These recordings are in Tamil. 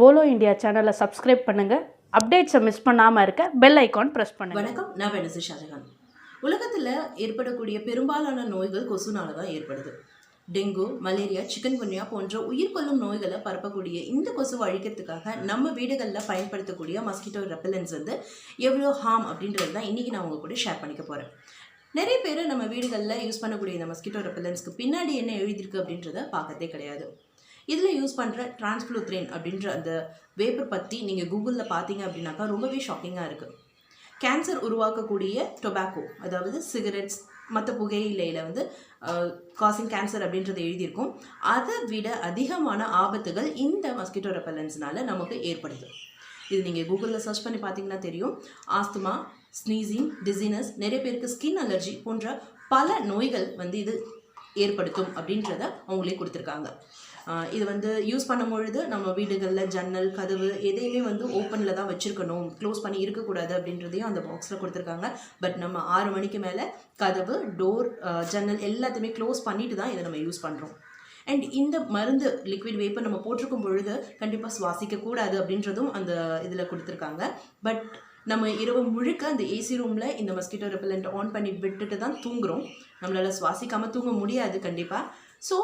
போலோ இந்தியா சேனலை சப்ஸ்கிரைப் பண்ணுங்கள். அப்டேட்ஸை மிஸ் பண்ணாமல் இருக்க பெல் ஐக்கான் ப்ரெஸ் பண்ணுங்கள். வணக்கம், நான் வெனசி ஷாஜகான். உலகத்தில் ஏற்படக்கூடிய பெரும்பாலான நோய்கள் கொசுனால தான் ஏற்படுது. டெங்கு, மலேரியா, சிக்கன் குன்யா போன்ற உயிர் கொல்லும் நோய்களை பரப்பக்கூடிய இந்த கொசுவை அழிக்கிறதுக்காக நம்ம வீடுகளில் பயன்படுத்தக்கூடிய மஸ்கிட்டோ ரெப்பலன்ஸ் எவ்வளோ ஹார்ம் அப்படின்றது தான் இன்றைக்கி நான் உங்கள் கூட ஷேர் பண்ணிக்க போகிறேன். நிறைய பேர் நம்ம வீடுகளில் யூஸ் பண்ணக்கூடிய இந்த மஸ்கிட்டோ ரெப்பலன்ஸ்க்கு பின்னாடி என்ன எழுதியிருக்கு அப்படின்றத பார்க்கறதே கிடையாது. இதில் யூஸ் பண்ணுற டிரான்ஸ்ஃப்ளூத்ரேன் அப்படின்ற அந்த வேப்பர் பற்றி நீங்கள் கூகுளில் பார்த்தீங்க அப்படின்னாக்கா ரொம்பவே ஷாக்கிங்காக இருக்குது. கேன்சர் உருவாக்கக்கூடிய டொபாக்கோ, அதாவது சிகரெட்ஸ், மற்ற புகையிலையில் காசிங் கேன்சர் அப்படின்றத எழுதியிருக்கும். அதை விட அதிகமான ஆபத்துகள் இந்த மஸ்கிட்டோ ரெப்பலன்ஸ்னால நமக்கு ஏற்படுது. இது நீங்கள் கூகுளில் சர்ச் பண்ணி பார்த்தீங்கன்னா தெரியும். ஆஸ்துமா, ஸ்னீசிங், டிசீனஸ், நிறைய பேருக்கு ஸ்கின் அலர்ஜி போன்ற பல நோய்கள் இது ஏற்படுத்தும் அப்படின்றத அவங்களே கொடுத்துருக்காங்க. இது யூஸ் பண்ணும்பொழுது நம்ம வீடுகளில் ஜன்னல், கதவு எதையுமே ஓப்பனில் தான் வச்சுருக்கணும், க்ளோஸ் பண்ணி இருக்கக்கூடாது அப்படின்றதையும் அந்த பாக்ஸில் கொடுத்துருக்காங்க. பட் நம்ம 6 மணிக்கு மேலே கதவு, டோர், ஜன்னல் எல்லாத்தையுமே க்ளோஸ் பண்ணிட்டு தான் இதை நம்ம யூஸ் பண்ணுறோம். அண்ட் இந்த மருந்து லிக்விட் வேப்பர் நம்ம போட்டிருக்கும் பொழுது கண்டிப்பாக சுவாசிக்கக்கூடாது அப்படின்றதும் அந்த இதில் கொடுத்துருக்காங்க. பட் நம்ம இரவு முழுக்க அந்த ஏசி ரூமில் இந்த மஸ்கிட்டோ ரெப்பலண்ட் ஆன் பண்ணி விட்டுட்டு தான் தூங்குகிறோம். நம்மளால் சுவாசிக்காமல் தூங்க முடியாது கண்டிப்பாக. ஸோ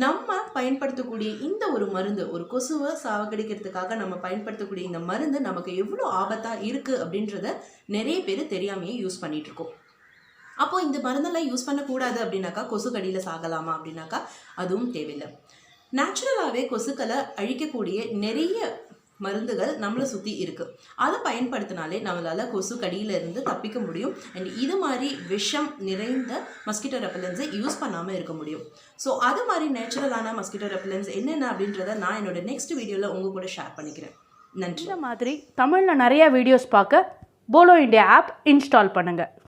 நம்ம பயன்படுத்தக்கூடிய இந்த ஒரு மருந்து, ஒரு கொசுவை சாவகடிக்கிறதுக்காக நம்ம பயன்படுத்தக்கூடிய இந்த மருந்து நமக்கு எவ்வளோ ஆபத்தாக இருக்குது அப்படின்றத நிறைய பேர் தெரியாமையே யூஸ் பண்ணிகிட்ருக்கோம். அப்போது இந்த மருந்தெல்லாம் யூஸ் பண்ணக்கூடாது அப்படின்னாக்கா கொசு கடியில் சாகலாமா அப்படின்னாக்கா அதுவும் தேவையில்லை. நேச்சுரலாகவே கொசுக்களை அழிக்கக்கூடிய நிறைய மருந்துகள் நம்மளை சுற்றி இருக்குது. அதை பயன்படுத்தினாலே நம்மளால் கொசு கடியிலிருந்து தப்பிக்க முடியும். அண்ட் இது மாதிரி விஷம் நிறைந்த மஸ்கிட்டோ ரெப்பலன்ஸை யூஸ் பண்ணாமல் இருக்க முடியும். ஸோ அது மாதிரி நேச்சுரலான மஸ்கிட்டோ ரெப்பலன்ஸ் என்னென்ன அப்படின்றத நான் என்னோட நெக்ஸ்ட் வீடியோவில் உங்கள் கூட ஷேர் பண்ணிக்கிறேன். நன்றி. இந்த மாதிரி தமிழில் நிறைய வீடியோஸ் பார்க்க போலோ இந்தியா ஆப் இன்ஸ்டால் பண்ணுங்கள்.